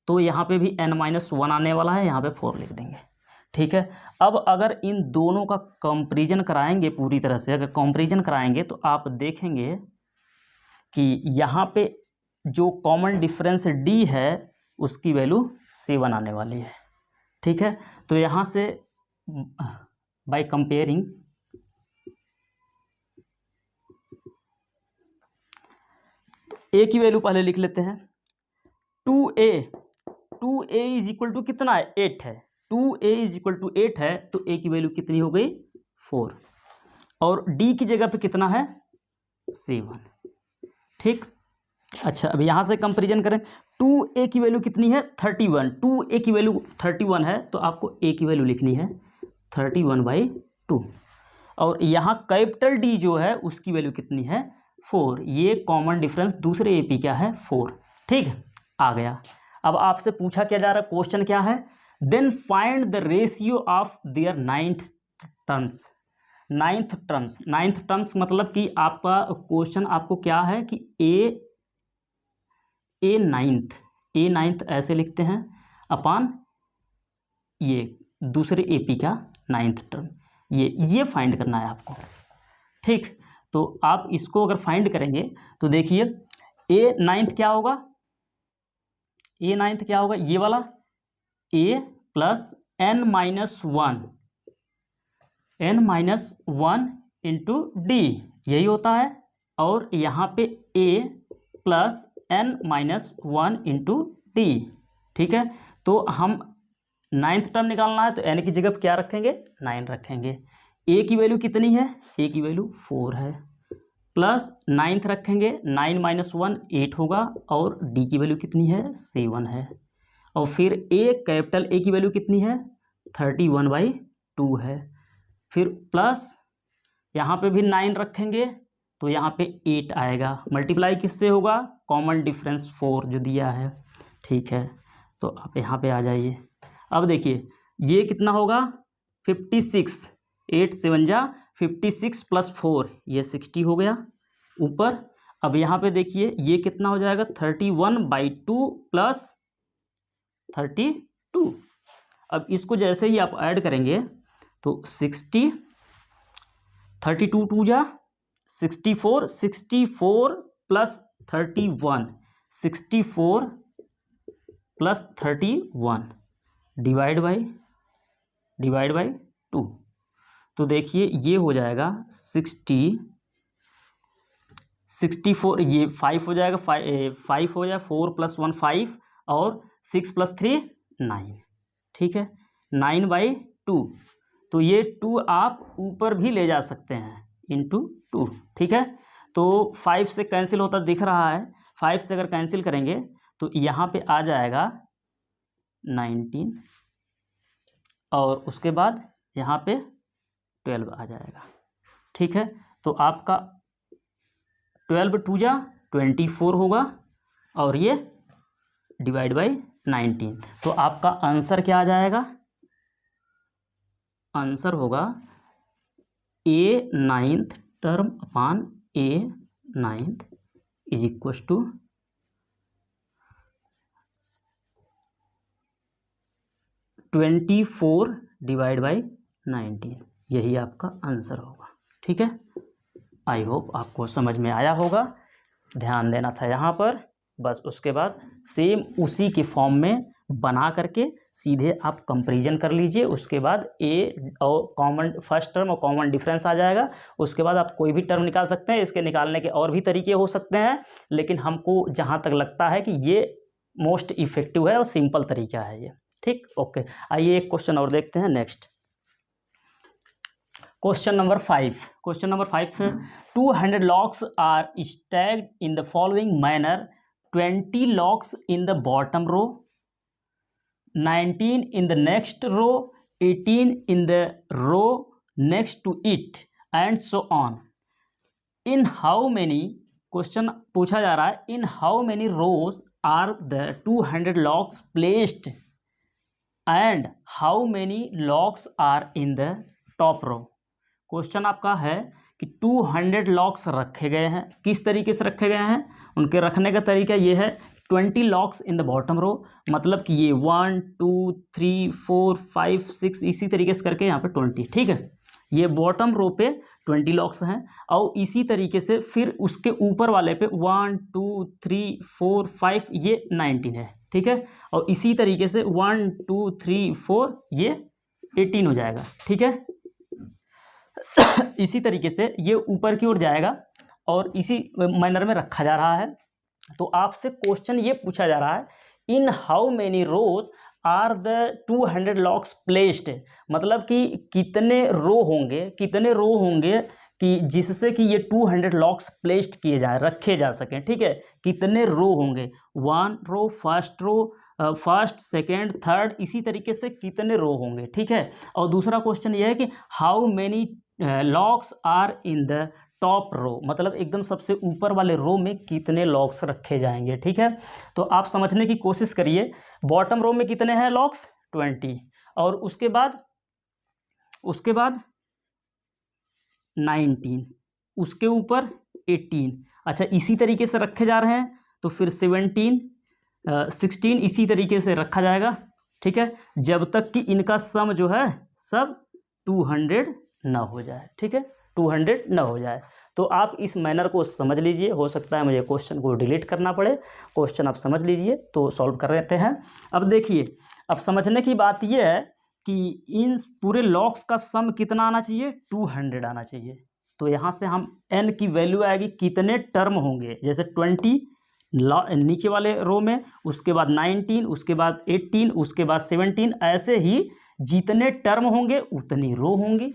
[SPEAKER 1] तो यहाँ पे भी n-1 आने वाला है, यहाँ पे 4 लिख देंगे, ठीक है। अब अगर इन दोनों का कंपैरिजन कराएंगे, पूरी तरह से अगर कंपैरिजन कराएंगे तो आप देखेंगे कि यहाँ पे जो कॉमन डिफरेंस d है उसकी वैल्यू 7 आने वाली है, ठीक है। तो यहाँ से बाय कंपेयरिंग a की वैल्यू पहले लिख लेते हैं, 2a इज इक्वल टू कितना है, 8 है, 2a इज इक्वल टू 8 है, तो a की वैल्यू कितनी हो गई, 4, और d की जगह पे कितना है, 7, ठीक। अच्छा अब यहाँ से कंपैरिजन करें, 2a की वैल्यू कितनी है, 31, 2a की वैल्यू 31 है, तो आपको a की वैल्यू लिखनी है 31/2, और यहाँ कैपिटल D जो है उसकी वैल्यू कितनी है, 4, ये कॉमन डिफरेंस दूसरे AP क्या है, 4, ठीक है, आ गया। अब आपसे पूछा क्या जा रहा है, क्वेश्चन क्या है, then find the ratio of their ninth terms. Ninth terms मतलब कि आपका क्वेश्चन आपको क्या है कि ए नाइन्थ ऐसे लिखते हैं अपान ये दूसरे एपी का नाइन्थ टर्म, ये फाइंड करना है आपको। ठीक, तो आप इसको अगर फाइंड करेंगे तो देखिए ए नाइन्थ क्या होगा, ये वाला a plus n minus one into d, यही होता है। और यहाँ पे a plus n minus one into d. ठीक है, तो हम नाइन्थ टर्म निकालना है तो n की जगह क्या रखेंगे, 9 रखेंगे। a की वैल्यू कितनी है, a की वैल्यू 4 है, प्लस नाइन्थ रखेंगे, 9 माइनस 1 8 होगा, और d की वैल्यू कितनी है, 7 है। और फिर कैपिटल A की वैल्यू कितनी है, 31/2 है। फिर प्लस यहाँ पे भी 9 रखेंगे तो यहाँ पे 8 आएगा, मल्टीप्लाई किससे होगा, कॉमन डिफरेंस 4 जो दिया है। ठीक है, तो आप यहाँ पे आ जाइए। अब देखिए ये कितना होगा, 56, 8 7 जा 56 प्लस 4 ये 60 हो गया ऊपर। अब यहाँ पे देखिए ये कितना हो जाएगा, 31/2 प्लस 32। अब इसको जैसे ही आप ऐड करेंगे तो 60, 32 2 जा 64, 64 प्लस 31, 64 प्लस 31 डिवाइड बाई 2। तो देखिए ये हो जाएगा 64, ये 5 हो जाएगा, 5 हो जाएगा, 4 प्लस 1 5 और 6 प्लस 3 9। ठीक है, 9/2। तो ये 2 आप ऊपर भी ले जा सकते हैं, इंटू 2। ठीक है, तो 5 से कैंसिल होता दिख रहा है, 5 से अगर कैंसिल करेंगे तो यहाँ पे आ जाएगा 19, और उसके बाद यहाँ पे 12 आ जाएगा। ठीक है, तो आपका 12 2 जा 24 होगा, और ये डिवाइड बाई 19। तो आपका आंसर क्या आ जाएगा, आंसर होगा a ninth term upon a ninth is equal to 24 divide by 19, यही आपका आंसर होगा। ठीक है, आई होप आपको समझ में आया होगा, ध्यान देना था यहाँ पर बस। उसके बाद सेम उसी के फॉर्म में बना करके सीधे आप कंपैरिजन कर लीजिए। उसके बाद ए और कॉमन फर्स्ट टर्म और कॉमन डिफरेंस आ जाएगा। उसके बाद आप कोई भी टर्म निकाल सकते हैं, इसके निकालने के और भी तरीके हो सकते हैं, लेकिन हमको जहाँ तक लगता है कि ये मोस्ट इफेक्टिव है और सिंपल तरीका है ये। ठीक, ओके, आइए एक क्वेश्चन और देखते हैं। नेक्स्ट क्वेश्चन नंबर 5 है 200 locks are stacked in the following manner: 20 locks in the bottom row, 19 in the next row, 18 in the row next to it, and so on. In how many, question पूछा जा रहा है, in how many rows are the 200 locks placed and how many locks are in the top row. Question आपका है कि 200 locks रखे गए हैं, किस तरीके से रखे गए हैं, उनके रखने का तरीका ये है 20 logs in the bottom row, मतलब कि ये 1 2 3 4 5 6 इसी तरीके से करके यहाँ पे 20। ठीक है, ये बॉटम रो पे 20 लॉक्स हैं, और इसी तरीके से फिर उसके ऊपर वाले पे 1 2 3 4 5 ये 19 है। ठीक है, और इसी तरीके से 1 2 3 4 ये 18 हो जाएगा। ठीक है, इसी तरीके से ये ऊपर की ओर जाएगा और इसी मैनर में रखा जा रहा है। तो आपसे क्वेश्चन ये पूछा जा रहा है, in how many rows are the 200 logs placed, मतलब कि कितने रो होंगे कि जिससे कि ये 200 लॉक्स प्लेस्ड किए जाए, रखे जा सकें। ठीक है, कितने रो होंगे, 1 row, first row, first second third, इसी तरीके से कितने रो होंगे। ठीक है, और दूसरा क्वेश्चन ये है कि how many logs are in the top row, मतलब एकदम सबसे ऊपर वाले रो में कितने लॉक्स रखे जाएंगे। ठीक है, तो आप समझने की कोशिश करिए, बॉटम रो में कितने हैं लॉक्स, 20 और उसके बाद 19, उसके ऊपर 18। अच्छा, इसी तरीके से रखे जा रहे हैं तो फिर 17 16 इसी तरीके से रखा जाएगा, ठीक है, जब तक कि इनका सम जो है सब 200 ना हो जाए, ठीक है, 200 ना हो जाए। तो आप इस मैनर को समझ लीजिए, हो सकता है मुझे क्वेश्चन को डिलीट करना पड़े, क्वेश्चन आप समझ लीजिए तो सॉल्व कर लेते हैं। अब देखिए, अब समझने की बात यह है कि इन पूरे लॉग्स का सम कितना आना चाहिए, 200 आना चाहिए। तो यहाँ से हम n की वैल्यू आएगी, कितने टर्म होंगे, जैसे 20 नीचे वाले रो में, उसके बाद 19, उसके बाद 18, उसके बाद 17, ऐसे ही जितने टर्म होंगे उतनी रो होंगी।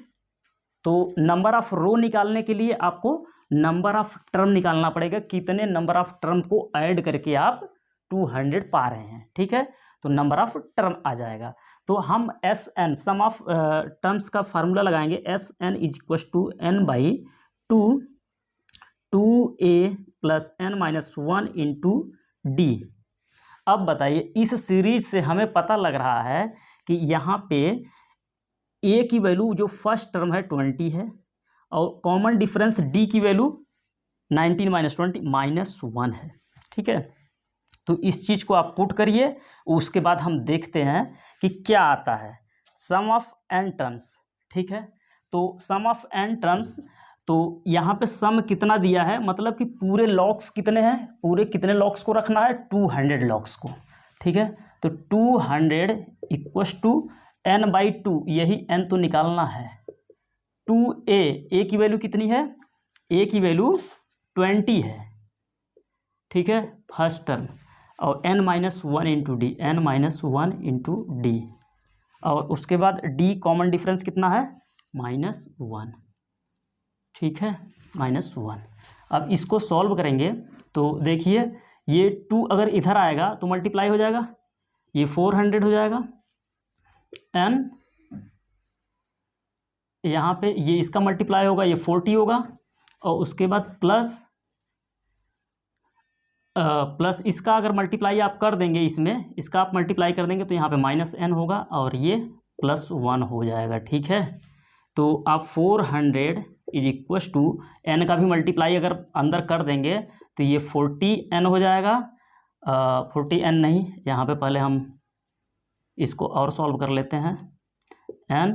[SPEAKER 1] तो नंबर ऑफ रो निकालने के लिए आपको नंबर ऑफ टर्म निकालना पड़ेगा, कितने नंबर ऑफ टर्म को ऐड करके आप 200 पा रहे हैं, ठीक है, तो नंबर ऑफ टर्म आ जाएगा। तो हम S n sum of terms का फार्मूला लगाएंगे, S n is equal to n by 2a plus n minus 1 into d. अब बताइए, इस सीरीज से हमें पता लग रहा है कि यहाँ पे a की वैल्यू जो फर्स्ट टर्म है 20 है और कॉमन डिफरेंस d की वैल्यू 19 माइनस 20 माइनस 1 है, ठीक है। तो इस चीज़ को आप पुट करिए, उसके बाद हम देखते हैं कि क्या आता है। सम ऑफ n टर्म्स, ठीक है, तो सम ऑफ n टर्म्स, तो यहाँ पे सम कितना दिया है, मतलब कि पूरे लॉग्स कितने हैं, पूरे कितने लॉग्स को रखना है, 200 लॉग्स को, ठीक है। तो 200 इक्वस टू n बाई 2, यही n तो निकालना है। 2a की वैल्यू कितनी है, a की वैल्यू 20 है, ठीक है, फर्स्ट टर्म, और n minus 1 into D, n minus 1 into D, और उसके बाद d कॉमन डिफरेंस कितना है, -1, ठीक है, -1। अब इसको सॉल्व करेंगे तो देखिए, ये 2 अगर इधर आएगा तो मल्टीप्लाई हो जाएगा, ये 400 हो जाएगा, n यहाँ पे ये इसका मल्टीप्लाई होगा, ये 40 होगा, और उसके बाद प्लस इसका अगर मल्टीप्लाई आप कर देंगे, इसमें इसका आप मल्टीप्लाई कर देंगे तो यहाँ पे -n होगा और ये +1 हो जाएगा, ठीक है। तो आप 400 इज इक्वस टू n का भी मल्टीप्लाई अगर अंदर कर देंगे तो ये 40n हो जाएगा, 40n नहीं, यहाँ पे पहले हम इसको और सॉल्व कर लेते हैं, n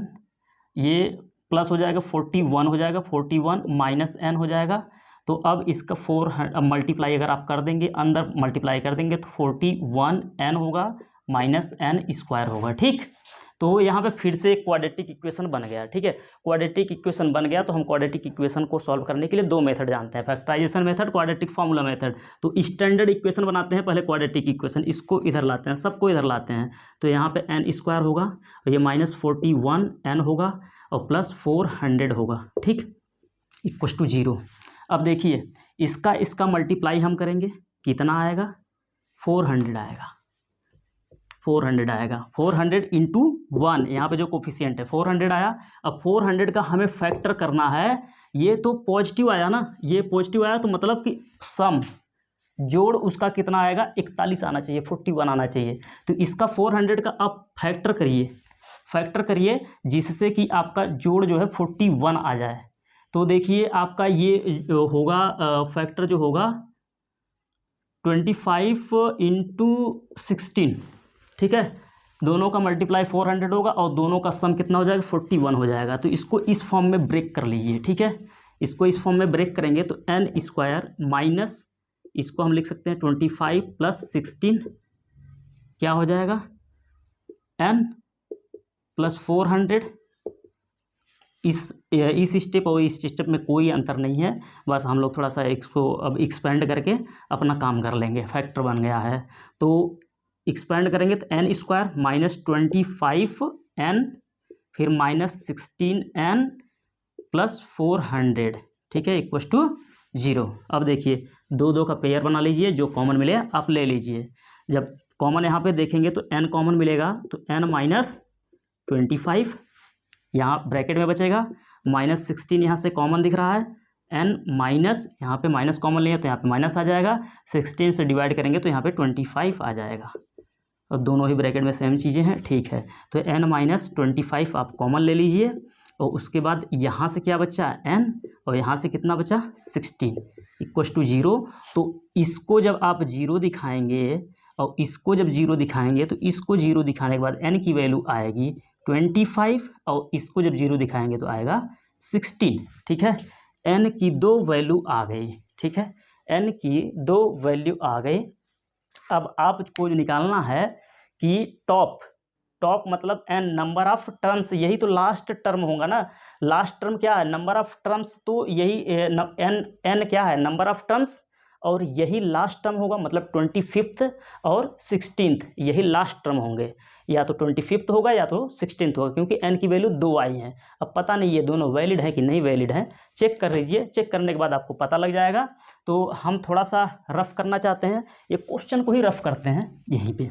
[SPEAKER 1] ये प्लस हो जाएगा 41 हो जाएगा, 41 माइनस n हो जाएगा। तो अब इसका 400 मल्टीप्लाई अगर आप कर देंगे, अंदर मल्टीप्लाई कर देंगे तो 41n होगा माइनस n स्क्वायर होगा, ठीक। तो यहाँ पे फिर से एक क्वाड्रेटिक इक्वेशन बन गया, ठीक है, क्वाड्रेटिक इक्वेशन बन गया। तो हम क्वाड्रेटिक इक्वेशन को सॉल्व करने के लिए 2 मेथड जानते हैं, factorisation method, quadratic formula method. तो स्टैंडर्ड इक्वेशन बनाते हैं पहले, क्वाड्रेटिक इक्वेशन, इसको इधर लाते हैं, सबको इधर लाते हैं। तो यहाँ पे n स्क्वायर होगा और ये -41n होगा और प्लस 400 होगा, ठीक, इक्वस टू 0। अब देखिए, इसका मल्टीप्लाई हम करेंगे, कितना आएगा, 400 आएगा, 400 आएगा, 400 इंटू 1, यहाँ पे जो कोफिशिएंट है 400 आया। अब 400 का हमें फैक्टर करना है, ये तो पॉजिटिव आया ना, ये पॉजिटिव आया, तो मतलब कि सम जोड़ उसका कितना आएगा, 41 आना चाहिए, 41 आना चाहिए। तो इसका 400 का आप फैक्टर करिए जिससे कि आपका जोड़ जो है 41 आ जाए। तो देखिए, आपका ये होगा फैक्टर जो होगा 25 इंटू 16, ठीक है, दोनों का मल्टीप्लाई 400 होगा और दोनों का सम कितना हो जाएगा, 41 हो जाएगा। तो इसको इस फॉर्म में ब्रेक कर लीजिए, ठीक है, इसको इस फॉर्म में ब्रेक करेंगे तो n स्क्वायर माइनस, इसको हम लिख सकते हैं 25 प्लस 16, क्या हो जाएगा, n प्लस 400। इस स्टेप और इस स्टेप में कोई अंतर नहीं है, बस हम लोग थोड़ा सा इसको अब एक्सपेंड करके अपना काम कर लेंगे, फैक्टर बन गया है। तो एक्सपेंड करेंगे तो n स्क्वायर माइनस 25n फिर -16n प्लस 400, ठीक है, इक्वस टू 0। अब देखिए, 2 का पेयर बना लीजिए, जो कॉमन मिले आप ले लीजिए। जब कॉमन यहाँ पे देखेंगे तो n कॉमन मिलेगा, तो n माइनस 25 यहाँ ब्रैकेट में बचेगा, -16 यहाँ से कॉमन दिख रहा है, n माइनस, यहाँ पे माइनस कॉमन लिया तो यहाँ पे माइनस आ जाएगा, 16 से डिवाइड करेंगे तो यहाँ पे 25 आ जाएगा। और दोनों ही ब्रैकेट में सेम चीज़ें हैं, ठीक है। तो n-25 आप कॉमन ले लीजिए और उसके बाद यहाँ से क्या बचा n और यहाँ से कितना बचा 16 इक्वल्स टू 0। तो इसको जब आप 0 दिखाएंगे और इसको जब 0 दिखाएंगे तो इसको 0 दिखाने के बाद n की वैल्यू आएगी 25 और इसको जब 0 दिखाएंगे तो आएगा 16, ठीक है। n की 2 वैल्यू आ गई, ठीक है, n की 2 वैल्यू आ गई। अब आपको निकालना है कि टॉप मतलब n नंबर ऑफ टर्म्स, यही तो लास्ट टर्म होगा ना। लास्ट टर्म क्या है, नंबर ऑफ टर्म्स, तो यही n क्या है, नंबर ऑफ टर्म्स, और यही लास्ट टर्म होगा, मतलब 25th और 16th यही लास्ट टर्म होंगे, या तो 25th होगा या तो 16th होगा, क्योंकि n की वैल्यू 2 आई हैं। अब पता नहीं ये दोनों वैलिड है कि नहीं वैलिड है, चेक कर लीजिए, चेक करने के बाद आपको पता लग जाएगा। तो हम थोड़ा सा रफ करना चाहते हैं, ये क्वेश्चन को ही रफ करते हैं यहीं पे,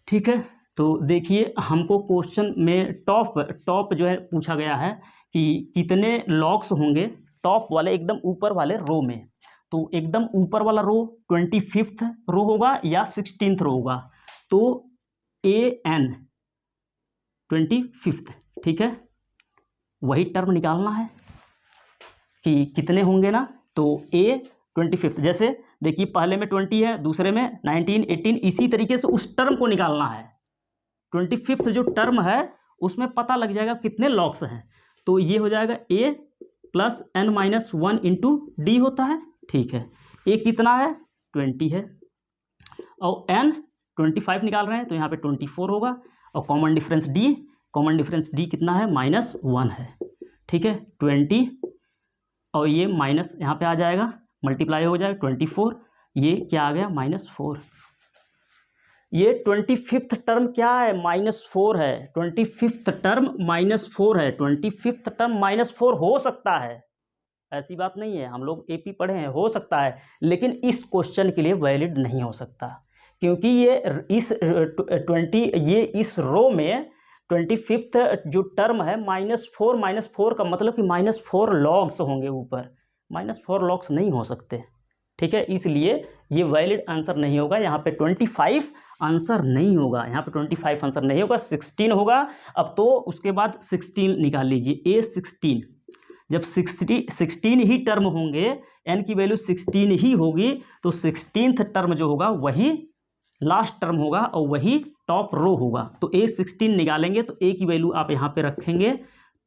[SPEAKER 1] ठीक है। तो देखिए हमको क्वेश्चन में टॉप जो है पूछा गया है कि कितने लॉग्स होंगे टॉप वाले एकदम ऊपर वाले रो में। तो एकदम ऊपर वाला रो 25th रो होगा या 16th रो होगा, तो an 25th, ठीक है, वही टर्म निकालना है कि कितने होंगे ना। तो a 25th, जैसे देखिए पहले में 20 है, दूसरे में 19, 18, इसी तरीके से उस टर्म को निकालना है। 25th जो टर्म है उसमें पता लग जाएगा कितने लॉग्स हैं। तो ये हो जाएगा a plus n-1 into D होता है, ठीक है। a कितना है 20 है और n 25 निकाल रहे हैं तो यहाँ पे 24 होगा, और कॉमन डिफरेंस d कितना है -1 है, ठीक है। 20 और ये माइनस यहाँ पे आ जाएगा, मल्टीप्लाई हो जाएगा 24, ये क्या आ गया -4। ये 25th टर्म क्या है -4 है, 25th टर्म -4 है। 25th टर्म -4 हो सकता है, ऐसी बात नहीं है, हम लोग एपी पढ़े हैं, हो सकता है, लेकिन इस क्वेश्चन के लिए वैलिड नहीं हो सकता, क्योंकि ये इस रो में 25th जो टर्म है -4 का मतलब कि -4 लॉग्स होंगे ऊपर, -4 लॉग्स नहीं हो सकते, ठीक है। इसलिए ये वैलिड आंसर नहीं होगा, यहाँ पे 25 आंसर नहीं होगा, यहाँ पे 25 आंसर नहीं होगा, 16 होगा। अब तो उसके बाद 16 निकाल लीजिए, a16, जब 16 ही टर्म होंगे, n की वैल्यू 16 ही होगी, तो 16th टर्म जो होगा वही लास्ट टर्म होगा और वही टॉप रो होगा। तो a16 निकालेंगे तो a की वैल्यू आप यहाँ पे रखेंगे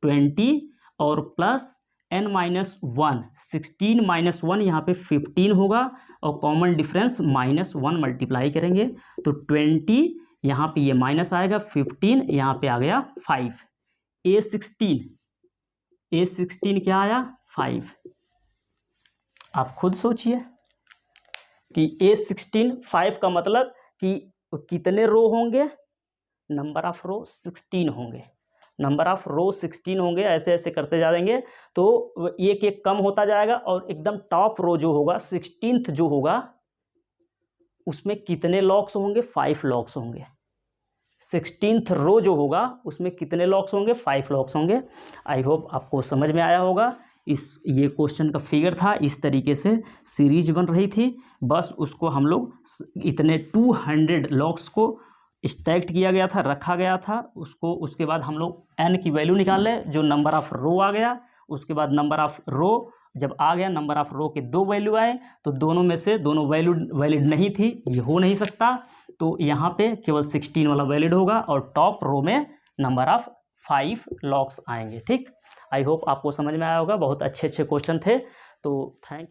[SPEAKER 1] 20 और प्लस n-1, 16 - 1 यहाँ पे 15 होगा, और कॉमन डिफरेंस -1 मल्टीप्लाई करेंगे तो 20, यहाँ पे ये माइनस आएगा, 15 यहाँ पे आ गया 5। a16 क्या आया 5। आप खुद सोचिए कि a16 5 का मतलब कि कितने रो होंगे, नंबर ऑफ रो 16 होंगे, नंबर ऑफ रो 16 होंगे। ऐसे ऐसे करते जाएंगे तो एक एक कम होता जाएगा, और एकदम टॉप रो जो होगा 16th जो होगा उसमें कितने लॉग्स होंगे, 5 लॉग्स होंगे। 16th रो जो होगा उसमें कितने लॉग्स होंगे, 5 लॉग्स होंगे। आई होप आपको समझ में आया होगा। ये क्वेश्चन का फिगर था, इस तरीके से सीरीज बन रही थी, बस उसको हम लोग इतने 200 लॉग्स को स्टैक्ड किया गया था, रखा गया था उसको। उसके बाद हम लोग n की वैल्यू निकाल ले, जो नंबर ऑफ रो आ गया, उसके बाद नंबर ऑफ रो जब आ गया, नंबर ऑफ रो के 2 वैल्यू आए, तो दोनों में से दोनों वैल्यू वैलिड नहीं थी, ये हो नहीं सकता, तो यहाँ पे केवल 16 वाला वैलिड होगा, और टॉप रो में नंबर ऑफ 5 लॉग्स आएंगे, ठीक। आई होप आपको समझ में आया होगा, बहुत अच्छे क्वेश्चन थे, तो थैंक